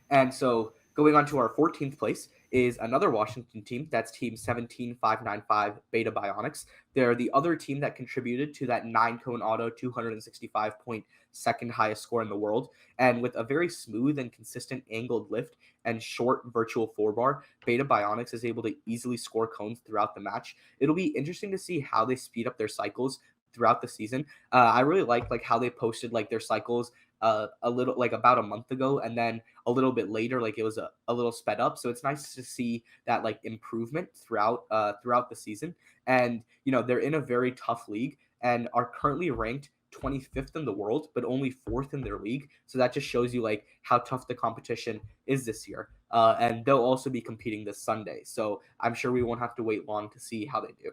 And so going on to our 14th place is another Washington team. That's team 17595 BetaBionix. They're the other team that contributed to that 9-cone auto 265-point second highest score in the world. And with a very smooth and consistent angled lift and short virtual four bar, BetaBionix is able to easily score cones throughout the match. It'll be interesting to see how they speed up their cycles throughout the season. I really like how they posted like their cycles a little like about a month ago, and then a little bit later like it was a little sped up. So it's nice to see that like improvement throughout the season. And they're in a very tough league and are currently ranked 25th in the world, but only fourth in their league. So that just shows you like how tough the competition is this year. And they'll also be competing this Sunday, so I'm sure we won't have to wait long to see how they do.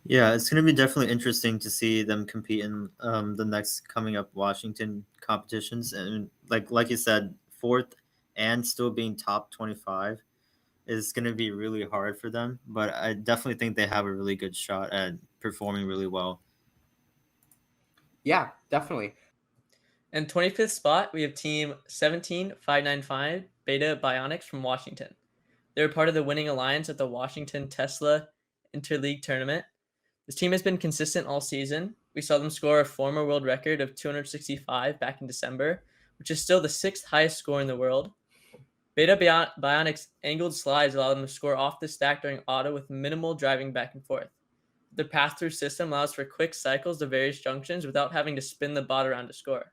Yeah, it's going to be definitely interesting to see them compete in the next coming up Washington competitions. And like you said, fourth and still being top 25 is going to be really hard for them. But I definitely think they have a really good shot at performing really well. Yeah, definitely. And 25th spot, we have team 17595 BetaBionix from Washington. They were part of the winning alliance at the Washington Tesla Interleague Tournament. This team has been consistent all season. We saw them score a former world record of 265 back in December, which is still the sixth highest score in the world. BetaBionix angled slides allow them to score off the stack during auto with minimal driving back and forth. Their pass-through system allows for quick cycles to various junctions without having to spin the bot around to score.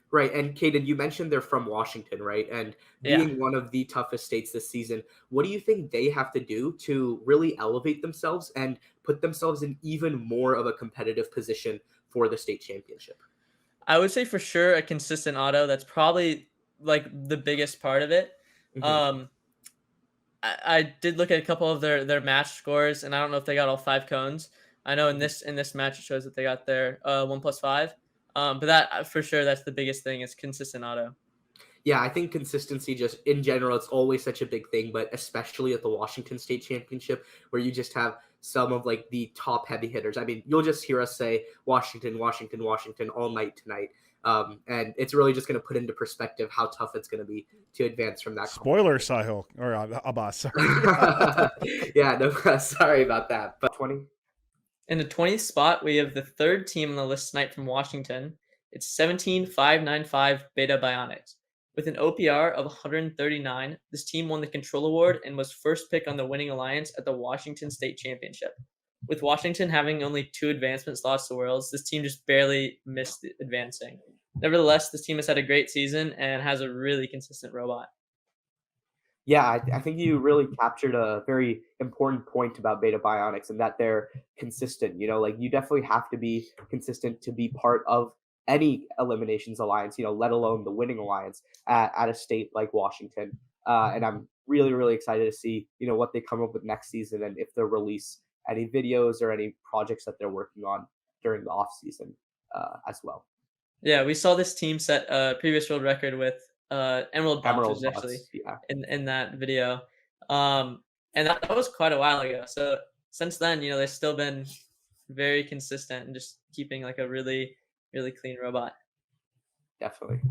Right. And Caden, you mentioned they're from Washington, right? And being one of the toughest states this season, what do you think they have to do to really elevate themselves and put themselves in even more of a competitive position for the state championship? I would say for sure a consistent auto. That's probably like the biggest part of it. Mm-hmm. I did look at a couple of their match scores, and I don't know if they got all 5 cones. I know in this match it shows that they got their 1+5. But that for sure, that's the biggest thing is consistent auto. Yeah, I think consistency just in general, it's always such a big thing, but especially at the Washington State Championship, where you just have some of like the top heavy hitters. I mean, you'll just hear us say Washington, Washington, Washington all night tonight. And it's really just going to put into perspective how tough it's going to be to advance from that. Spoiler, Sahil, or Abbas, sorry. Yeah, no, sorry about that. But 20. In the 20th spot, we have the third team on the list tonight from Washington. It's 17595 BetaBionix. With an OPR of 139, this team won the Control Award and was first pick on the winning alliance at the Washington State Championship. With Washington having only 2 advancement slots to Worlds, this team just barely missed advancing. Nevertheless, this team has had a great season and has a really consistent robot. Yeah, I think you really captured a very important point about BetaBionix and that they're consistent. Like you definitely have to be consistent to be part of any eliminations alliance, let alone the winning alliance at a state like Washington. And I'm really, really excited to see, what they come up with next season and if they'll release any videos or any projects that they're working on during the off season as well. Yeah, we saw this team set a previous world record with Emerald Bots actually in that video. And that was quite a while ago. So since then, they've still been very consistent and just keeping like a really, really clean robot. Definitely.